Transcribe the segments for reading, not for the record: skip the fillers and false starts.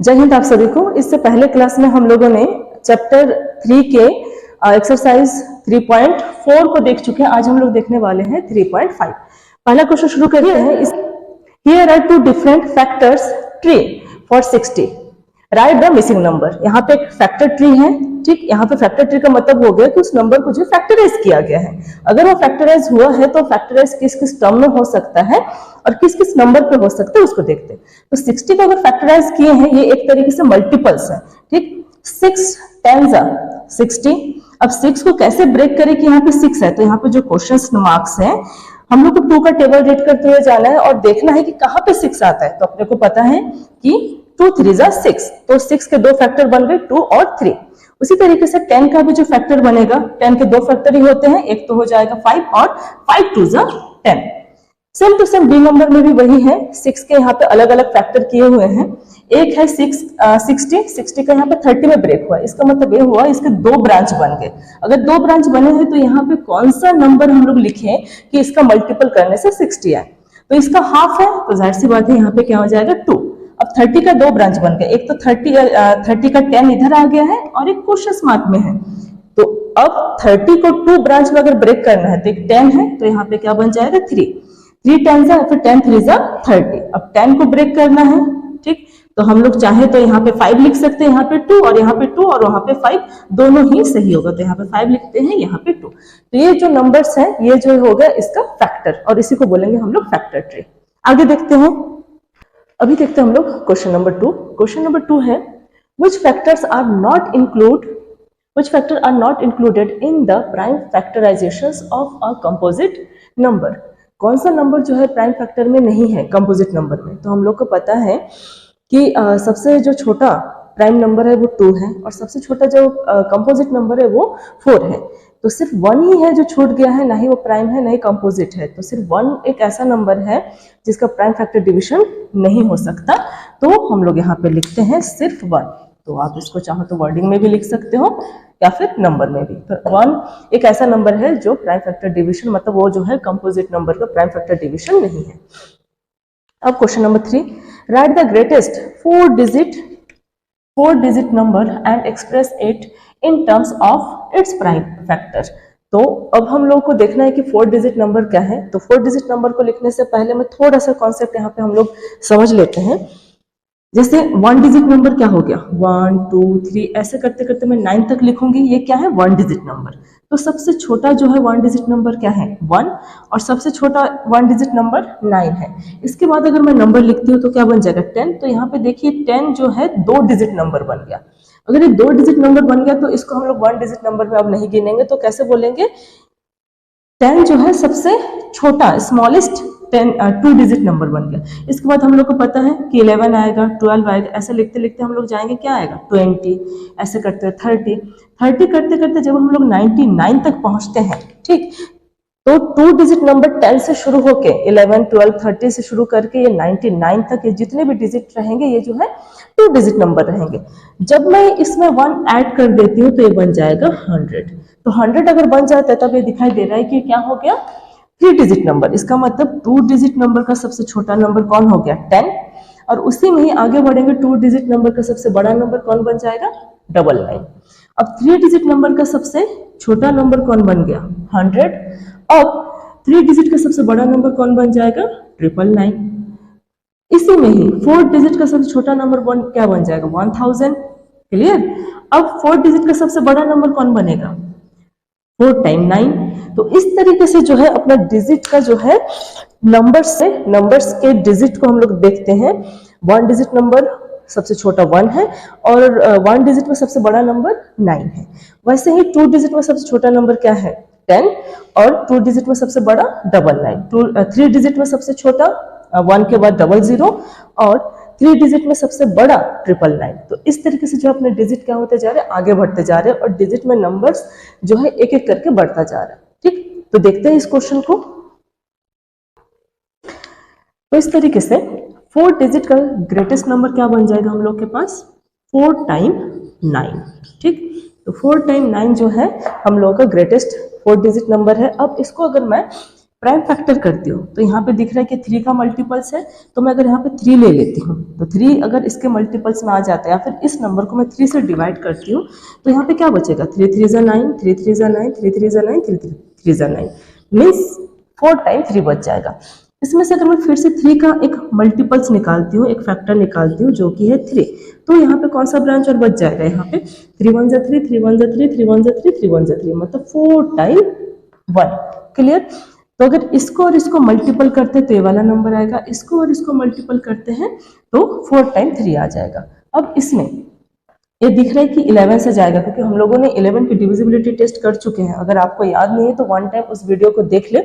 जय हिंद आप सभी को। इससे पहले क्लास में हम लोगों ने चैप्टर 3 के एक्सरसाइज 3.4 को देख चुके हैं। आज हम लोग देखने वाले हैं 3.5। पहला क्वेश्चन शुरू करते हैं। Here are two different factors tree for 60, right the missing number. यहाँ पे एक फैक्टर ट्री है, ठीक। यहाँ पे फैक्टर ट्री का मतलब हो गया कि उस नंबर को जो फैक्टराइज किया गया है। अगर वो फैक्टराइज हुआ है तो फैक्टराइज किस किस टर्म में हो सकता है और किस किस नंबर पे हो सकता है उसको देखते हैं। तो 60 को अगर फैक्टराइज किए हैं, ये एक तरीके से मल्टीपल्स है, ठीक। 6 10 60। अब 6 को कैसे ब्रेक करें कि यहाँ पे 6 है, तो यहाँ पे जो क्वेश्चन मार्क्स है हम लोग को 2 का टेबल रीड करते हुए जाना है और देखना है कि कहाँ पे 6 आता है। तो अपने को पता है कि 2 3 6, तो 6 के 2 फैक्टर बन गए 2 और 3। उसी तरीके से 10 का भी जो फैक्टर बनेगा, 10 के 2 फैक्टर ही होते हैं, एक तो हो जाएगा 5 और 5 2 10। Same to same B number में भी वही है। 6 के यहाँ पे अलग अलग फैक्टर किए हुए हैं। एक है 60 का यहाँ पे 30 में ब्रेक हुआ। इसका मतलब ये हुआ इसके 2 ब्रांच बन गए। अगर 2 ब्रांच बने हैं तो यहाँ पे कौन सा नंबर हम लोग लिखें कि इसका मल्टीपल करने से 60 आए। तो इसका हाफ है, तो जाहिर सी बात है यहाँ पे क्या हो जाएगा 2। अब 30 का 2 ब्रांच बन गए, एक तो 30 का 10 इधर आ गया है और एक क्वेश्चन मार्क में है। तो अब 30 को 2 ब्रांच में अगर ब्रेक करना है तो एक 10 है, तो यहाँ पे क्या बन जाएगा 3 10 फिर 10 3 30। अब 10 को ब्रेक करना है, ठीक। तो हम लोग चाहे तो यहाँ पे 5 लिख सकते हैं, यहाँ पे 2 और यहाँ पे 2 और वहां पे 5, दोनों ही सही होगा। तो यहाँ पे 5 लिखते हैं, यहाँ पे 2। तो ये जो नंबर्स हैं ये जो होगा इसका फैक्टर, और इसी को बोलेंगे हम लोग फैक्टर ट्री। आगे देखते हैं। अभी देखते हैं हम लोग क्वेश्चन नंबर 2। क्वेश्चन नंबर 2 है which factors are not included in the prime factorizations of a composite number। कौन सा नंबर जो है प्राइम फैक्टर में नहीं है कंपोजिट नंबर में। तो हम लोग को पता है कि सबसे जो छोटा प्राइम नंबर है वो 2 है और सबसे छोटा जो कंपोजिट नंबर है वो 4 है। तो सिर्फ 1 ही है जो छूट गया है, ना ही वो प्राइम है ना ही कंपोजिट है। तो सिर्फ 1 एक ऐसा नंबर है जिसका प्राइम फैक्टर डिवीजन नहीं हो सकता। तो हम लोग यहाँ पे लिखते हैं सिर्फ 1। तो आप इसको चाहो तो वर्डिंग में भी लिख सकते हो या फिर नंबर में भी। तो 1 एक ऐसा नंबर है जो प्राइम फैक्टर डिवीजन, मतलब वो जो है कंपोजिट नंबर का प्राइम फैक्टर डिवीजन नहीं है। अब question number 3, right the greatest 4 digit number and express it in terms of its prime factor. तो अब हम लोग को देखना है कि 4 डिजिट नंबर क्या है। तो 4 डिजिट नंबर को लिखने से पहले मैं थोड़ा सा कॉन्सेप्ट यहाँ पे हम लोग समझ लेते हैं। जैसे 1 डिजिट नंबर क्या हो गया, 1 2 3 ऐसे करते करते मैं 9 तक लिखूंगी, ये क्या है 1 डिजिट नंबर। तो सबसे छोटा जो है 1 डिजिट नंबर क्या है 1, और सबसे छोटा 1 डिजिट नंबर 9 है। इसके बाद अगर मैं नंबर लिखती हूँ तो क्या बन जाएगा 10। तो यहाँ पे देखिए 10 जो है 2 डिजिट नंबर बन गया। अगर ये 2 डिजिट नंबर बन गया तो इसको हम लोग 1 डिजिट नंबर में अब नहीं गिनेंगे। तो कैसे बोलेंगे 10 जो है सबसे छोटा स्मॉलेस्ट 2 डिजिट नंबर बन गया। इसके बाद हम लोग को पता है कि 11 आएगा, 12 आएगा, ऐसे लिखते लिखते हम लोग जाएंगे क्या आएगा 20, ऐसे करते 30 करते करते जब हम लोग 99 तक पहुंचते हैं, ठीक। तो 2 डिजिट नंबर 10 से शुरू होके 11 12 30 से शुरू करके ये 99 तक ये जितने भी डिजिट रहेंगे ये जो है 2 डिजिट नंबर रहेंगे। जब मैं इसमें 1 ऐड कर देती हूँ तो ये बन जाएगा 100। तो 100 अगर बन जाता है तब ये दिखाई दे रहा है कि क्या हो गया 3 डिजिट नंबर। इसका मतलब 2 डिजिट नंबर का सबसे छोटा नंबर कौन हो गया 10, और उसी में ही आगे बढ़ेंगे 2 डिजिट नंबर का सबसे बड़ा नंबर कौन बन जाएगा 99। अब 3 डिजिट नंबर का सबसे छोटा नंबर कौन बन गया 100। अब 3 डिजिट का सबसे बड़ा नंबर कौन बन जाएगा 999। इसी में ही 4 डिजिट का सबसे छोटा नंबर क्या बन जाएगा 1000। क्लियर। अब 4 डिजिट का सबसे बड़ा नंबर कौन बनेगा 4 टाइम 9। तो इस तरीके से जो है अपना डिजिट का जो है नंबर्स के डिजिट को हम लोग देखते हैं। 1 डिजिट नंबर सबसे छोटा 1 है और 1 डिजिट में सबसे बड़ा नंबर 9 है। वैसे ही 2 डिजिट में सबसे छोटा नंबर क्या है 10 और 2 डिजिट में सबसे बड़ा 99। 3 डिजिट में सबसे छोटा 1 के बाद 00 और 3 डिजिट में सबसे बड़ा 999। तो इस तरीके से जो अपने डिजिट क्या होते जा रहे हैं आगे बढ़ते जा रहे हैं और डिजिट में नंबर्स जो है एक एक करके बढ़ता जा रहा है, ठीक। तो देखते हैं इस क्वेश्चन को। तो इस तरीके से 4 डिजिट का ग्रेटेस्ट नंबर क्या बन जाएगा हम लोग के पास 4 टाइम 9, ठीक। तो 4 टाइम 9 जो है हम लोग का ग्रेटेस्ट 4 डिजिट नंबर है। अब इसको अगर मैं प्राइम फैक्टर करती हूँ तो यहाँ पे दिख रहा है कि 3 का मल्टीपल्स है, तो मैं अगर यहाँ पे 3 ले लेती हूँ तो 3 अगर इसके मल्टीपल्स में आ जाता है या फिर इस नंबर को मैं 3 से डिवाइड करती हूँ तो यहाँ पे क्या बचेगा, 3 3 जा 9, 3 3 जा 9, 3 3 जा 9, 3 3 जा 9, मीन्स 4 टाइम 3 बच जाएगा। इसमें से अगर मैं फिर से 3 का एक मल्टीपल्स निकालती हूँ, एक फैक्टर निकालती हूँ जो कि है 3, तो यहाँ पे कौन सा ब्रांच और बच जाएगा, यहाँ पे 3 1 जा 3, 3 1 जा 3, 3 1 जा 3, 3 1 जा 3, मतलब 4 टाइम 1। क्लियर। तो अगर इसको और इसको मल्टीपल करते हैं तो ये वाला नंबर आएगा, इसको और इसको मल्टीपल करते हैं तो 4 टाइम 3 आ जाएगा। अब इसमें ये दिख रहा है कि 11 से जाएगा क्योंकि हम लोगों ने 11 की डिविजिबिलिटी टेस्ट कर चुके हैं। अगर आपको याद नहीं है तो वन टाइम उस वीडियो को देख ले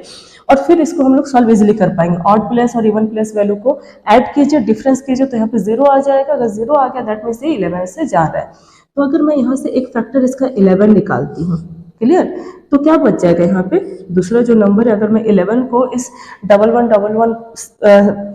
और फिर इसको हम लोग सॉल्व इजिली कर पाएंगे। ऑड प्लस और इवन प्लस वैल्यू को ऐड कीजिए, डिफरेंस कीजिए तो यहाँ पे 0 आ जाएगा। अगर 0 आ गया दैट मीन्स ये 11 से जा रहा है। तो अगर मैं यहाँ से एक फैक्टर इसका 11 निकालती हूँ, क्लियर, तो क्या बच जाएगा यहाँ पे, दूसरा जो नंबर है, अगर मैं 11 को इस 1111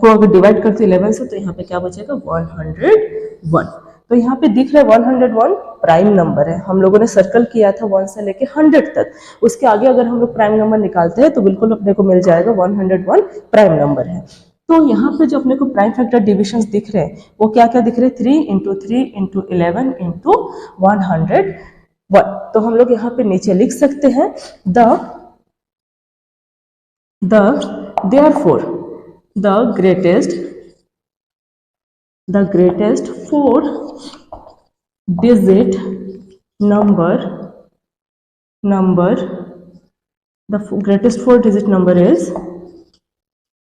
को अगर डिवाइड करती हूँ 11 से तो यहाँ पे क्या बचेगा, 101। तो यहाँ पे दिख रहा है 101 प्राइम नंबर है। हम लोगों ने सर्कल किया था 1 से लेके 100 तक, उसके आगे अगर हम लोग प्राइम नंबर निकालते हैं तो बिल्कुल अपने को मिल जाएगा 101 प्राइम नंबर है। तो यहाँ पे जो अपने को प्राइम फैक्टर डिविजन्स दिख रहे हैं वो क्या क्या दिख रहे हैं, 3 इंटू 3 इंटू 11 इंटू 101। तो हम लोग यहाँ पे नीचे लिख सकते हैं therefore the greatest 4-digit number the greatest 4-digit number is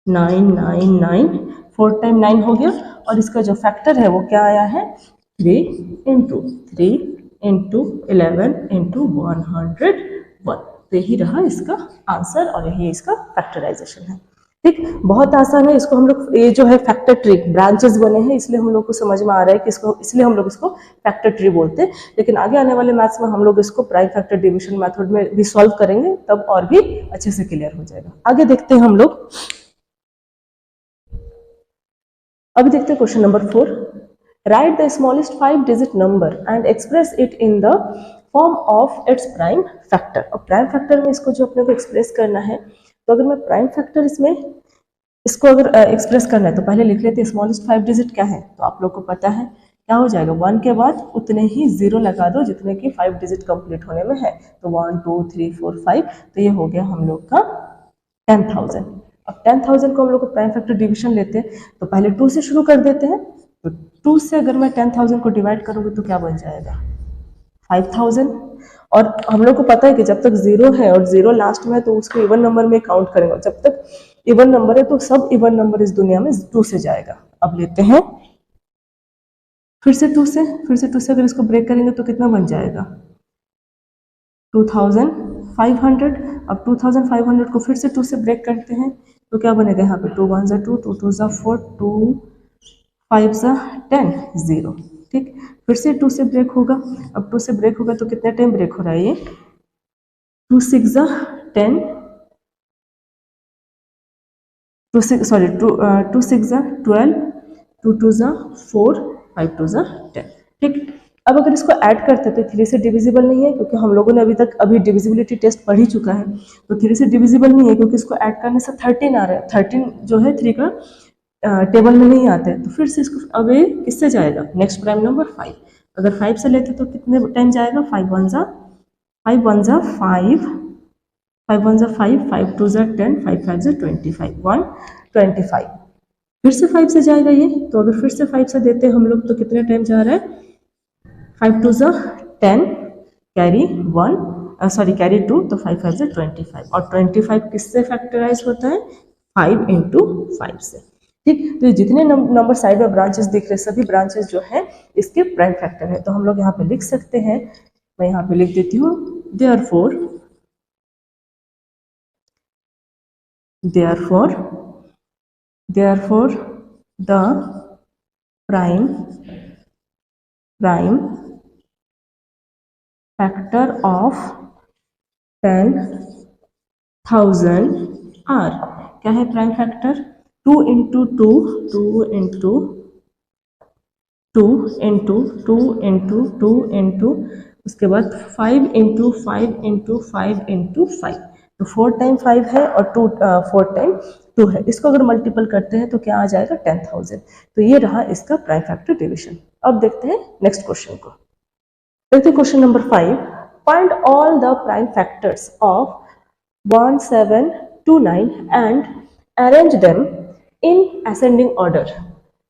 999। 4 time 9 हो गया और इसका जो फैक्टर है वो क्या आया है, 3 इंटू 11 इंटू 101। तो यही रहा इसका आंसर और यही इसका फैक्टराइजेशन है। ठीक, बहुत आसान है। इसको हम लोग, ये जो है फैक्टर ट्री, ब्रांचेस बने हैं इसलिए हम लोग को समझ में आ रहा है कि इसको, इसलिए हम लोग इसको फैक्टर ट्री बोलते हैं। लेकिन आगे आने वाले मैथ्स में हम लोग इसको प्राइम फैक्टर डिवीजन मेथड में भी सॉल्व करेंगे, तब और भी अच्छे से क्लियर हो जाएगा। आगे देखते हैं हम लोग, अभी देखते हैं question number 4। Right the smallest 5-digit number and express it in the form of its prime factor. और प्राइम फैक्टर में इसको जो अपने को एक्सप्रेस करना है, तो अगर मैं प्राइम फैक्टर इसमें इसको अगर एक्सप्रेस करना है तो पहले लिख लेते हैं स्मॉलेस्ट 5-digit क्या है। तो आप लोग को पता है क्या हो जाएगा, 1 के बाद उतने ही 0 लगा दो जितने की 5-digit कंप्लीट होने में है। तो 1 2 3 4 5, तो ये हो गया हम लोग का 10,000। अब 10,000 को हम लोग को प्राइम फैक्टर डिवीजन लेते हैं तो पहले 2 से शुरू कर देते हैं। तो 2 से अगर मैं 10,000 को डिवाइड करूँगी तो क्या बन जाएगा, 5,000। और हम लोग को पता है कि जब तक 0 है और 0 लास्ट में है तो उसको इवन नंबर में काउंट करेंगे। जब तक इवन नंबर है तो सब इवन नंबर इस दुनिया में 2 से जाएगा। अब लेते हैं फिर से 2 से अगर इसको ब्रेक करेंगे तो कितना बन जाएगा, 2,500। अब 2,500 को फिर से 2 से ब्रेक करते हैं तो क्या बनेगा, यहाँ पे 2 1 2, 2 2 4, 2 5 10, 0। ठीक, फिर से 2 से ब्रेक होगा। अब 2 से ब्रेक होगा तो कितने टाइम ब्रेक हो रहा है ये, 2 6 10, 2 6 12, 2 2 4, 5 2 10। ठीक, अब अगर इसको ऐड करते हैं तो 3 से डिविजिबल नहीं है क्योंकि हम लोगों ने अभी डिविजिबिलिटी टेस्ट पढ़ ही चुका है। तो 3 से डिविजिबल नहीं है क्योंकि इसको ऐड करने से 13 आ रहा है। 13 जो है 3 का टेबल में नहीं आते हैं। तो फिर से इसको अब ये किससे जाएगा, नेक्स्ट प्राइम नंबर 5। अगर 5 से लेते तो कितने टाइम जाएगा, 5 1 5, 5 1 5, 5 2 10, 5 5 25, 125। फिर से 5 से जाएगा ये। तो अगर फिर से 5 से देते हैं हम लोग तो कितने टाइम जा रहा है, 5 2 10, कैरी 2, तो 5 5 25। और 25 किससे फैक्टराइज होता है, 5 इंटू 5 से। ठीक, तो जितने नंबर साइड में ब्रांचेस दिख रहे हैं सभी ब्रांचेस जो है इसके प्राइम फैक्टर है। तो हम लोग यहाँ पे लिख सकते हैं, मैं यहाँ पे लिख देती हूँ, therefore the prime factor of 10,000 are, क्या है prime factor, 2 into 2, 2 into 2 into 2 into 2 into उसके बाद 5 इंटू 5 इंटू 5 इंटू 5। तो 4 टाइम 5 है और 4 टाइम 2 है। इसको अगर मल्टीपल करते हैं तो क्या आ जाएगा 10,000। तो ये रहा इसका प्राइम फैक्टर डिवीजन। अब देखते हैं नेक्स्ट क्वेश्चन को। देखते हैं question number 5। Find all the prime factors of 1729 and arrange them in ascending order.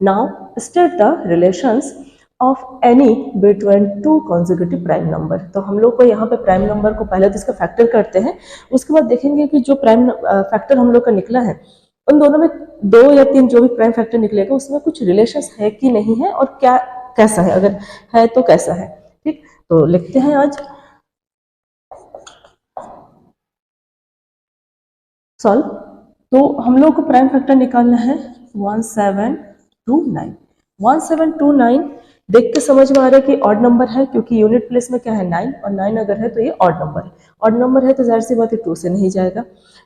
Now state the relations of any between two consecutive prime number। तो हम लोग को यहाँ पे प्राइम नंबर को पहले तो इसका फैक्टर करते हैं, उसके बाद देखेंगे कि जो प्राइम फैक्टर हम लोग का निकला है उन दोनों में 2 या 3 जो भी प्राइम फैक्टर निकलेगा उसमें कुछ रिलेशंस है कि नहीं है और क्या कैसा है, अगर है तो कैसा है। ठीक, तो लिखते हैं आज सॉल्व। तो हम लोग को प्राइम फैक्टर निकालना है 1729। 1729 देख के समझ में आ रहा है कि ऑड नंबर है, क्योंकि यूनिट प्लेस में क्या है 9, और 9 अगर है तो ये ऑड नंबर है। ऑड नंबर है तो जाहिर सी बात है 2 से नहीं जाएगा।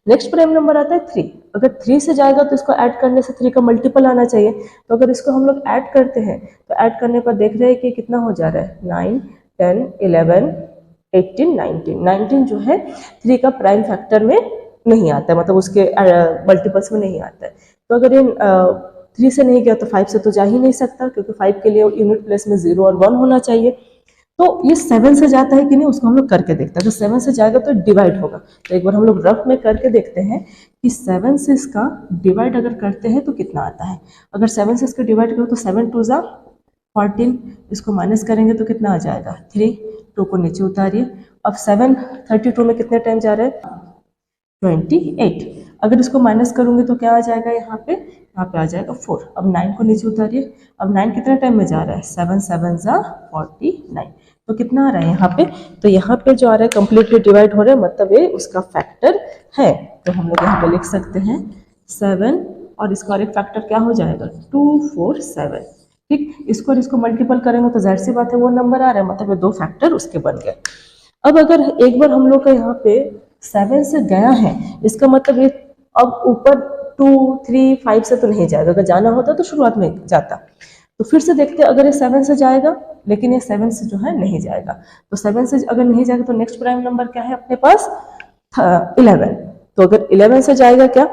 नेक्स्ट प्राइम नंबर आता है 3। अगर 3 से जाएगा तो इसको ऐड करने से 3 का मल्टीपल आना चाहिए। तो अगर इसको हम लोग ऐड करते हैं तो ऐड करने पर देख रहे हैं कि कितना हो जा रहा है 9, 10, 11, 18, 19। 19 जो है 3 का प्राइम फैक्टर में नहीं आता है, मतलब उसके मल्टीपल्स में नहीं आता है। तो अगर ये 3 से नहीं गया तो 5 से तो जा ही नहीं सकता, क्योंकि 5 के लिए यूनिट प्लेस में 0 और 1 होना चाहिए। तो ये 7 से जाता है कि नहीं उसको हम लोग करके देखते हैं। तो 7 से जाएगा तो डिवाइड होगा। तो एक बार हम लोग रफ में करके देखते हैं कि 7 से इसका डिवाइड अगर करते हैं तो कितना आता है। अगर 7 से इसका डिवाइड करो तो 7 2 जा 14, इसको माइनस करेंगे तो कितना आ जाएगा 3, 2 को नीचे उतारिए। अब 7 32 में कितने टाइम जा रहा है 28। अगर इसको माइनस करूंगी तो क्या आ जाएगा यहाँ पे आ जाएगा 4। अब 9 को नीचे उतारिए। अब 9 कितने टाइम में जा रहा है 7 7 जा 49। तो कितना आ रहा है यहाँ पे, तो यहाँ पे जो आ रहा है कंप्लीटली डिवाइड हो रहा है, मतलब ये उसका फैक्टर है। तो हम लोग यहाँ पे लिख सकते हैं 7 और इसका और एक फैक्टर क्या हो जाएगा 247। ठीक, इसको और इसको मल्टीपल करेंगे तो जाहिर सी बात है वो नंबर आ रहा है, मतलब ये 2 फैक्टर उसके बन गए। अब अगर एक बार हम लोग का यहाँ पे 7 से गया है, इसका मतलब ये अब ऊपर 2, 3, 5 से तो नहीं जाएगा। अगर जाना होता तो शुरुआत में जाता। तो फिर से देखते हैं अगर ये 7 से जाएगा, लेकिन ये 7 से जो है नहीं जाएगा। तो 7 से अगर नहीं जाएगा तो नेक्स्ट प्राइम नंबर क्या है अपने पास 11। तो अगर 11 से जाएगा क्या,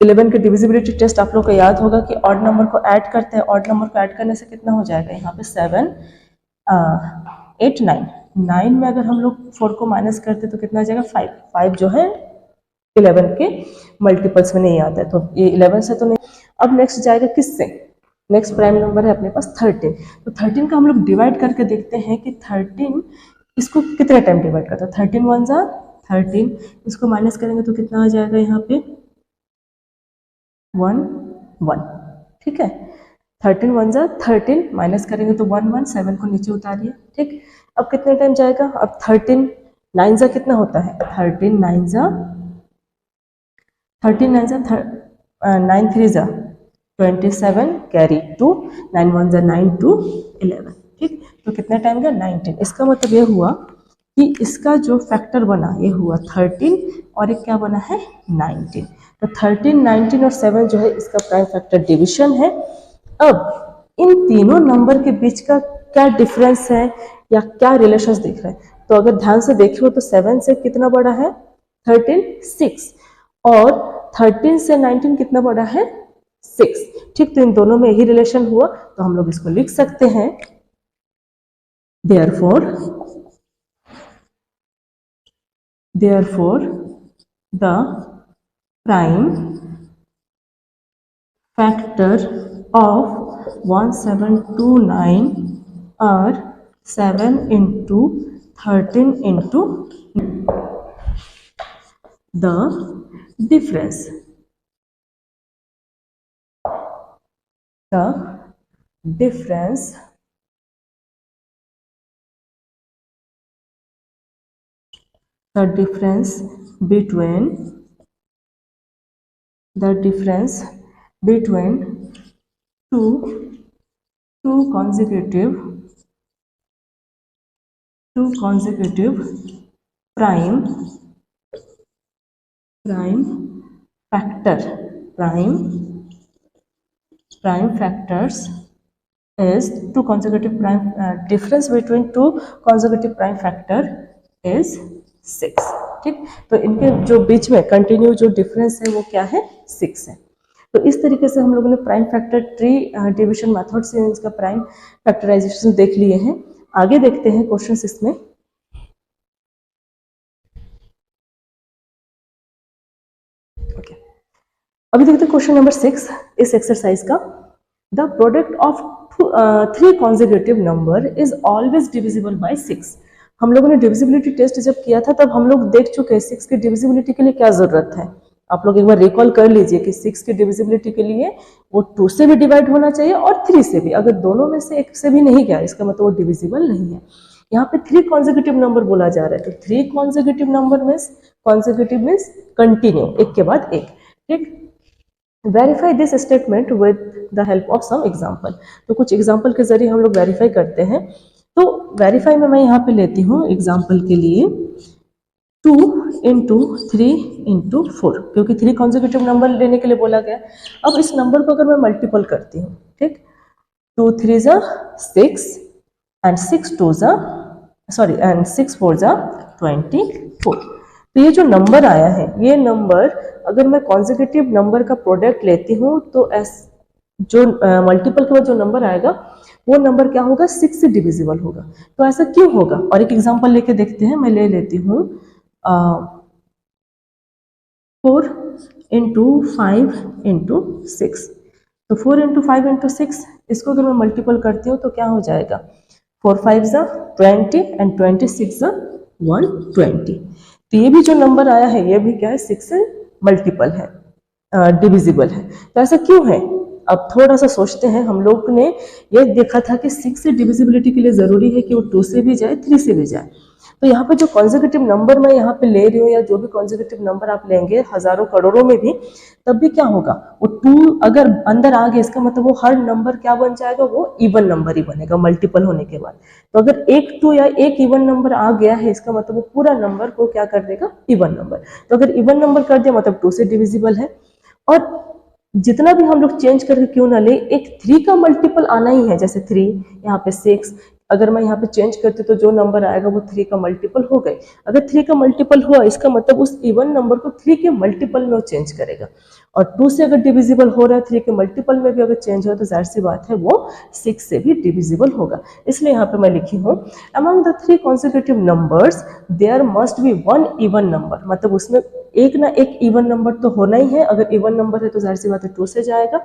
11 के डिविजिबिलिटी टेस्ट आप लोग को याद होगा कि ऑड नंबर को ऐड करते हैं। ऑड नंबर को ऐड करने से कितना हो जाएगा यहाँ पे 7, 8, 9। 9 में अगर हम लोग 4 को माइनस करते तो कितना आ जाएगा 5। 5 जो है 11 के मल्टीपल्स में नहीं आता है, तो ये 11 से तो नहीं। अब नेक्स्ट जाएगा किससे, नेक्स्ट प्राइम नंबर है अपने पास 13। तो 13 का हम लोग डिवाइड करके देखते हैं कि 13 इसको कितने टाइम डिवाइड करता है। 13 1 जा 13, इसको माइनस करेंगे तो कितना आ जाएगा यहाँ पे 1 1। ठीक है, 13 1 जा 13, माइनस करेंगे तो 1 1, 7 को नीचे उतारिए। ठीक, अब कितने टाइम जाएगा, अब 13 9 जा कितना होता है 13 9 जा 9 3 जा 27, कैरी 2, 9 1 जा 9 2 11। ठीक, तो कितने टाइम गया 19। इसका मतलब ये हुआ कि इसका जो फैक्टर बना ये हुआ 13 और एक क्या बना है 19। तो 13, 19 और 7 जो है इसका प्राइम फैक्टर डिवीजन है। अब इन तीनों नंबर के बीच का क्या डिफरेंस है या क्या रिलेशंस दिख रहे हैं, तो अगर ध्यान से देखिए तो 7 से कितना बड़ा है 13 6, और 13 से 19 कितना बड़ा है 6। ठीक, तो इन दोनों में यही रिलेशन हुआ। तो हम लोग इसको लिख सकते हैं therefore the prime factor of 1729 are 7 into 13 into the difference between two consecutive prime factors is two consecutive prime difference between two consecutive prime factor is 6. ठीक। तो इनके जो बीच में कंटिन्यू जो डिफरेंस है वो क्या है, 6 है। तो इस तरीके से हम लोगों ने prime factor tree division method से इसका प्राइम फैक्टराइजेशन देख लिए हैं। आगे देखते हैं क्वेश्चंस इसमें। ओके, अभी देखते हैं क्वेश्चन नंबर 6 इस एक्सरसाइज का। The product of 3 consecutive number is always divisible by 6। हम लोगों ने डिविजिबिलिटी टेस्ट जब किया था तब हम लोग देख चुके हैं 6 की डिविजिबिलिटी के लिए क्या जरूरत है। आप लोग एक बार रिकॉल कर लीजिए कि 6 की डिविजिबिलिटी के लिए वो 2 से भी डिवाइड होना चाहिए और 3 से भी। अगर दोनों में से एक से भी नहीं गया इसका मतलब वो डिविजिबल नहीं है। यहाँ पे 3 कॉन्जिक्यूटिव नंबर बोला जा रहा है, तो 3 consecutive number means, consecutive means continue, एक के बाद एक, ठीक। Verify this statement with the help of some example. तो कुछ एग्जाम्पल के जरिए हम लोग वेरीफाई करते हैं। तो वेरीफाई में मैं यहाँ पे लेती हूँ एग्जाम्पल के लिए 2 इंटू 3 इंटू 4, क्योंकि 3 कॉन्जिक्यूटिव नंबर लेने के लिए बोला गया। अब इस नंबर को अगर मैं मल्टीपल करती हूँ, ठीक, 2 3 जा 6 एंड 6 2 जा सॉरी एंड 6 4 जा 24। तो ये जो नंबर आया है, ये नंबर अगर मैं कॉन्जिक्यूटिव नंबर का प्रोडक्ट लेती हूँ तो जो मल्टीपल के बाद जो नंबर आएगा वो नंबर क्या होगा, 6 से डिविजिबल होगा। तो ऐसा क्यों होगा, और एक एग्जांपल लेके देखते हैं। मैं ले लेती हूँ 4 इंटू 5 इंटू 6। तो 4 इंटू 5 इंटू 6, इसको अगर मैं मल्टीपल करती हूँ तो क्या हो जाएगा, 4 5 जा 20 एंड 26 जा 120। तो ये भी जो नंबर आया है ये भी क्या है, 6 से मल्टीपल है, डिविजिबल है। तो ऐसा क्यों है, अब थोड़ा सा सोचते हैं। हम लोग ने ये देखा था कि 6 से डिविजिबिलिटी के लिए जरूरी है कि वो 2 से भी जाए 3 से भी जाए। तो यहाँ पे जो कॉन्जिक्यूटिव नंबर मैं यहाँ पे ले रही हूँ, या जो भी कॉन्जिक्यूटिव नंबर आप लेंगे हजारों करोड़ों में भी, तब भी क्या होगा, वो 2 अगर अंदर आ गया इसका मतलब वो हर नंबर क्या बन जाएगा, वो इवन नंबर ही बनेगा मल्टीपल होने के बाद। तो अगर एक 2 या एक इवन नंबर आ गया है इसका मतलब वो पूरा नंबर को क्या कर देगा, इवन नंबर। तो अगर इवन नंबर कर दिया मतलब 2 से डिविजिबल है। और जितना भी हम लोग चेंज करके क्यों ना ले, एक 3 का मल्टीपल आना ही है। जैसे 3 यहाँ पे 6, अगर मैं यहाँ पे चेंज करती तो जो नंबर आएगा वो 3 का मल्टीपल हो गए। अगर 3 का मल्टीपल हुआ इसका मतलब उस इवन नंबर को 3 के मल्टीपल में वो चेंज करेगा। और 2 से अगर डिविजिबल हो रहा है 3 के मल्टीपल में भी अगर चेंज हो तो जाहिर सी बात है वो 6 से भी डिविजिबल होगा। इसलिए यहाँ पे मैं लिखी हूँ among the 3 consecutive numbers there must be one even number. मतलब उसमें एक ना एक इवन नंबर तो होना ही है। अगर इवन नंबर है तो जाहिर सी बात है 2 से जाएगा।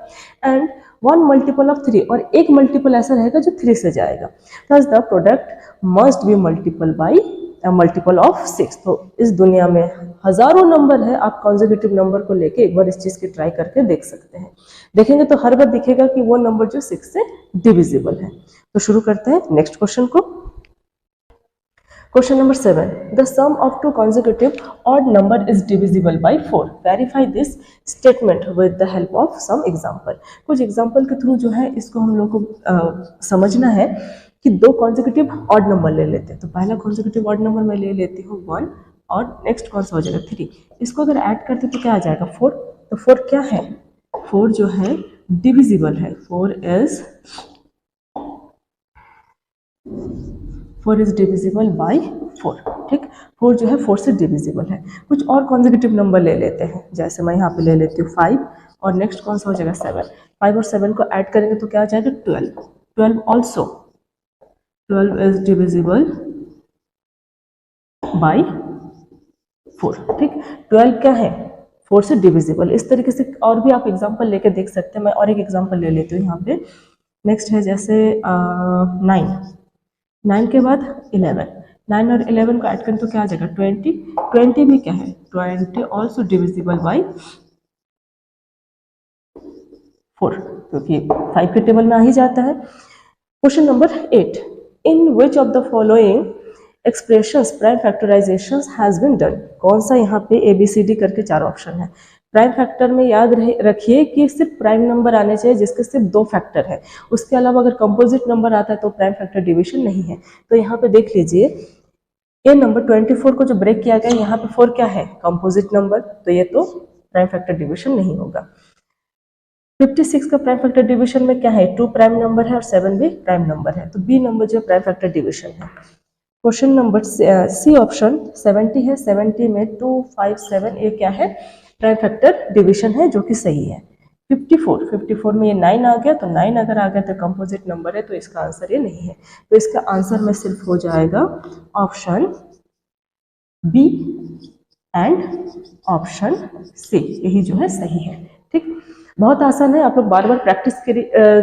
एंड 1 मल्टीपल ऑफ 3, और एक मल्टीपल ऐसा रहेगा जो 3 से जाएगा। Thus the product must be multiple by multiple of 6। तो इस दुनिया में हजारों नंबर है, आप कॉन्जिक्यूटिव नंबर को लेके एक बार इस चीज की ट्राई करके देख सकते हैं। देखेंगे तो हर बार दिखेगा कि वो नंबर जो 6 से डिविजिबल है। तो शुरू करते हैं नेक्स्ट क्वेश्चन को। Question number 7. The sum of two consecutive odd number is divisible by 4. Verify this statement with the help of some example. कुछ example के थ्रू जो है इसको हम लोग को समझना है कि दो consecutive odd number ले लेते हैं। तो पहला consecutive odd number मैं ले लेती हूँ 1, और नेक्स्ट कौन सा हो जाएगा 3। इसको अगर ऐड करते तो क्या आ जाएगा 4। तो 4 क्या है, 4 जो है डिविजिबल है। 4 इज डिविजिबल बाई 4, ठीक। 4 जो है 4 से डिविजिबल है। कुछ और कॉन्जिक्यूटिव नंबर ले लेते हैं। जैसे मैं यहाँ पे ले लेती हूँ 5, और नेक्स्ट कौन सा हो जाएगा 7। 5 और 7 को ऐड करेंगे तो क्या आ जाएगा 12। 12 ऑल्सो 12 इज डिविजिबल बाई 4, ठीक। 12 क्या है 4 से डिविजिबल। इस तरीके से और भी आप एग्जाम्पल लेके देख सकते हैं। मैं और एक एग्जाम्पल ले लेती हूँ यहाँ पे। नेक्स्ट है जैसे 9 के बाद 11, 9 और 11 को ऐड करें तो क्या आ जाएगा 20। 20 भी क्या है 20 ऑल्सो डिविजिबल बाई 4, क्योंकि 5 के टेबल में आ ही जाता है। Question number 8, in which of the following expressions prime factorisation has been done. कौन सा यहाँ पे ABCD करके 4 ऑप्शन है। प्राइम फैक्टर में याद रखिए कि सिर्फ प्राइम नंबर आने चाहिए जिसके सिर्फ 2 फैक्टर है। उसके अलावा अगर कंपोजिट नंबर आता है तो प्राइम फैक्टर डिवीजन नहीं है। तो यहाँ पे देख लीजिए ये नंबर 24 को जो ब्रेक किया गया, यहाँ पे 4 क्या है कंपोजिट नंबर, तो ये तो प्राइम फैक्टर डिवीजन नहीं होगा। 56 का प्राइम फैक्टर डिवीजन में क्या है 2 प्राइम नंबर है और 7 भी प्राइम नंबर है। तो बी नंबर जो प्राइम फैक्टर डिवीजन है। क्वेश्चन नंबर सी ऑप्शन 70 है। 70 में 2, 5, 7 ये क्या है, प्राइम फैक्टर डिवीजन है, जो कि सही है। 54 में ये 9 आ गया, तो 9 अगर आ गया तो कंपोजिट नंबर है, तो इसका आंसर ये नहीं है। तो इसका आंसर में सिर्फ हो जाएगा option B and option C, यही जो है सही है। ठीक, बहुत आसान है, आप लोग बार बार प्रैक्टिस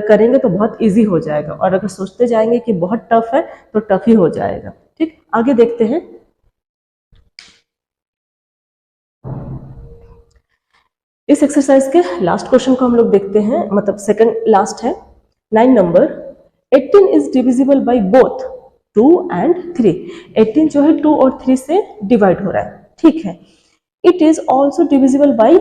करेंगे तो बहुत इजी हो जाएगा, और अगर सोचते जाएंगे कि बहुत टफ है तो टफ ही हो जाएगा। ठीक, आगे देखते हैं। इस एक्सरसाइज के लास्ट क्वेश्चन को हम लोग देखते हैं, मतलब सेकंड लास्ट है। 9 number, 18 is divisible by both 2 and 3। 18 जो है 2 और 3 से डिवाइड हो रहा है, ठीक है। It is also divisible by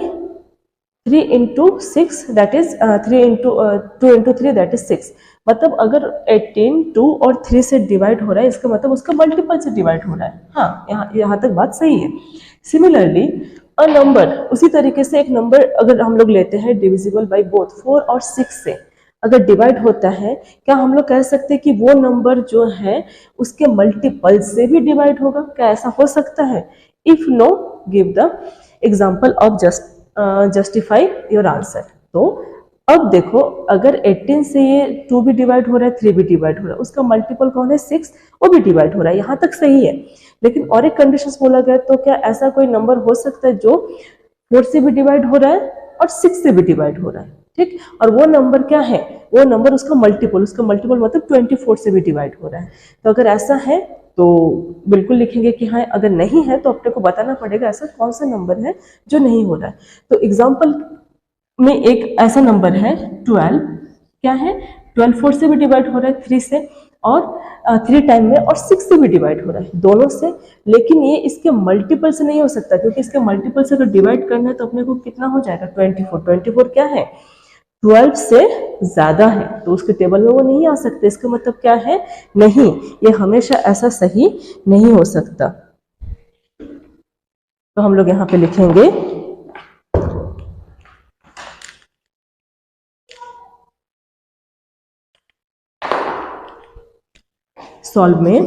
3 into 6, that is 2 into 3 that is 6। मतलब अगर 18 2 और 3 से डिवाइड हो रहा है, इसका मतलब उसका मल्टीपल से डिवाइड हो रहा है। हाँ, यहाँ तक बात सही है। सिमिलरली अ नंबर, उसी तरीके से एक नंबर अगर हम लोग लेते हैं डिविजिबल बाई बोथ 4 और 6 से अगर डिवाइड होता है, क्या हम लोग कह सकते हैं कि वो नंबर जो है उसके मल्टीपल से भी डिवाइड होगा? क्या ऐसा हो सकता है? If no, give the example of justify your answer. तो अब देखो, अगर 18 से ये 2 भी डिवाइड हो रहा है, 3 भी डिवाइड हो रहा है, उसका मल्टीपल कौन है? 6, वो भी डिवाइड हो रहा है, यहाँ तक सही है। लेकिन और एक कंडीशन बोला गया, तो क्या ऐसा कोई नंबर हो सकता है जो 4 से भी डिवाइड हो रहा है और 6 से भी डिवाइड हो रहा है? ठीक, और वो नंबर क्या है? वो नंबर उसका मल्टीपल मतलब 24 से भी डिवाइड हो रहा है। तो अगर ऐसा है तो बिल्कुल लिखेंगे कि हाँ, अगर नहीं है तो अपने को बताना पड़ेगा ऐसा कौन सा नंबर है जो नहीं हो रहा है। तो एग्जाम्पल में एक ऐसा नंबर है 12, क्या है? 12 4 से भी डिवाइड हो रहा है, 3 से, और 3 टाइम में, और 6 से भी डिवाइड हो रहा है, दोनों से। लेकिन ये इसके मल्टीपल से नहीं हो सकता, क्योंकि इसके मल्टीपल से अगर डिवाइड करना है तो अपने को कितना हो जाएगा? 24 क्या है? 12 से ज्यादा है, तो उसके टेबल में वो नहीं आ सकते। इसका मतलब क्या है? नहीं, ये हमेशा ऐसा सही नहीं हो सकता। तो हम लोग यहाँ पे लिखेंगे सॉल्व में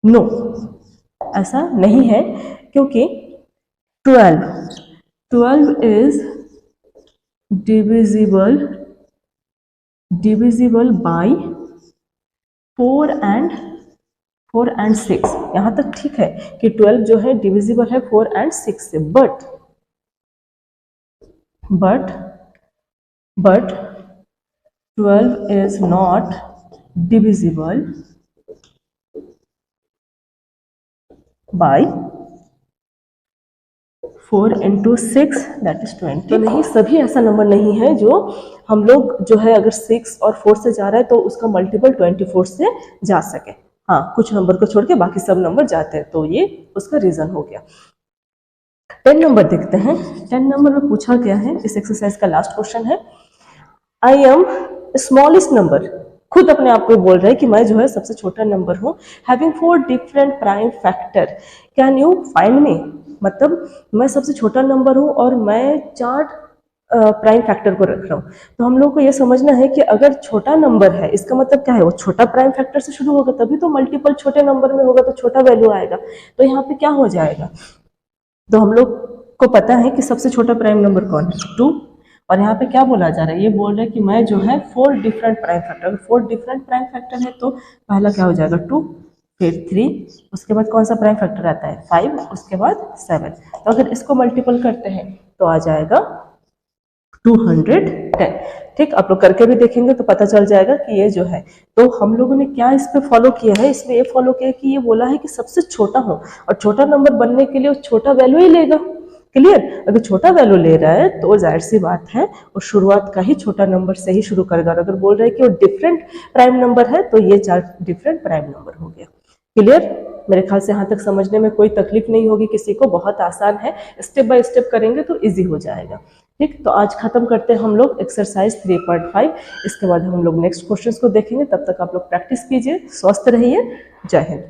नो, ऐसा नहीं है, क्योंकि 12 इज डिविजिबल बाय 4 and 6। यहाँ तक ठीक है कि 12 जो है डिविजिबल है 4 and 6 से, but 12 is not divisible by 4 into 6 that is 20। तो नहीं, सभी ऐसा नंबर नहीं है जो हम लोग जो है अगर 6 और 4 से जा रहा है तो उसका मल्टीपल 24 से जा सके। हाँ, कुछ नंबर को छोड़ के बाकी सब नंबर जाते हैं, तो ये उसका रीजन हो गया। 10 नंबर देखते हैं। 10 नंबर में पूछा गया है, इस एक्सरसाइज का लास्ट क्वेश्चन है, आई एम स्मॉलेस्ट नंबर, खुद अपने आप को बोल रहे हैं कि मैं जो है सबसे छोटा नंबर हूँ, having 4 different prime factor, can you find me. मतलब मैं सबसे छोटा नंबर हूँ और मैं 4 प्राइम फैक्टर को रख रहा हूँ। तो हम लोग को ये समझना है कि अगर छोटा नंबर है, इसका मतलब क्या है? वो छोटा प्राइम फैक्टर से शुरू होगा, तभी तो मल्टीपल छोटे नंबर में होगा, तो छोटा वैल्यू आएगा। तो यहाँ पे क्या हो जाएगा? तो हम लोग को पता है कि सबसे छोटा प्राइम नंबर कौन है? 2। और यहाँ पे क्या बोला जा रहा है? ये बोल रहा है कि मैं जो है 4 डिफरेंट प्राइम फैक्टर, अगर 4 डिफरेंट प्राइम फैक्टर है तो पहला क्या हो जाएगा? 2, फिर 3, उसके बाद कौन सा प्राइम फैक्टर आता है? 5, उसके बाद 7। तो अगर इसको मल्टीपल करते हैं तो आ जाएगा 210। ठीक, आप लोग करके भी देखेंगे तो पता चल जाएगा कि ये जो है। तो हम लोगों ने क्या इस पे फॉलो किया है? इसमें ये फॉलो किया कि ये बोला है कि सबसे छोटा हो, और छोटा नंबर बनने के लिए वो छोटा वैल्यू ही लेगा। क्लियर? अगर छोटा वैल्यू ले रहा है तो जाहिर सी बात है और शुरुआत का ही छोटा नंबर से ही शुरू करेगा। और अगर बोल रहा है कि वो डिफरेंट प्राइम नंबर है तो ये 4 डिफरेंट प्राइम नंबर हो गया। क्लियर? मेरे ख्याल से यहाँ तक समझने में कोई तकलीफ नहीं होगी किसी को, बहुत आसान है, स्टेप बाय स्टेप करेंगे तो इजी हो जाएगा। ठीक, तो आज खत्म करते हैं हम लोग एक्सरसाइज 3.5। इसके बाद हम लोग नेक्स्ट क्वेश्चंस को देखेंगे। तब तक आप लोग प्रैक्टिस कीजिए, स्वस्थ रहिए। जय हिंद।